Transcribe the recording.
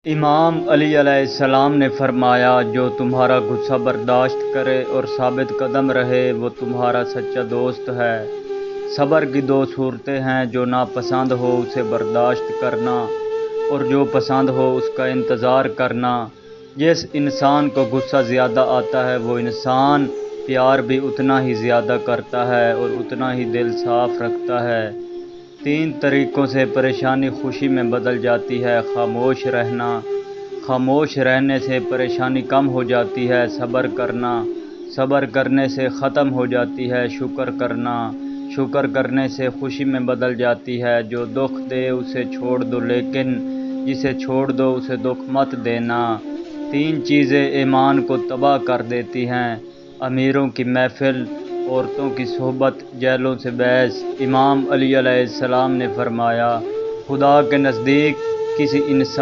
امام علی علیہ السلام نے فرمایا، جو تمہارا غصہ برداشت کرے اور ثابت قدم رہے وہ تمہارا سچا دوست ہے۔ صبر کی دو صورتیں ہیں، جو ناپسند ہو اسے برداشت کرنا اور جو پسند ہو اس کا انتظار کرنا۔ جس انسان کو غصہ زیادہ آتا ہے وہ انسان پیار بھی اتنا ہی زیادہ کرتا ہے اور اتنا ہی دل صاف رکھتا ہے۔ 3 طریقوں سے پریشانی خوشی میں بدل جاتی ہے۔ خاموش رہنا، خاموش رہنے سے پریشانی کم ہو جاتی ہے۔ صبر کرنا، صبر کرنے سے ختم ہو جاتی ہے۔ شکر کرنا، شکر کرنے سے خوشی میں بدل جاتی ہے۔ جو دکھ دے اسے چھوڑ دو لیکن جسے چھوڑ دو اسے دکھ مت دینا۔ 3 چیزیں ایمان کو تباہ کر دیتی ہیں: امیروں کی محفل، عورتوں کی صحبت، جیلوں سے بحث۔ امام علی علیہ السلام نے فرمایا، خدا کے نزدیک کسی انسان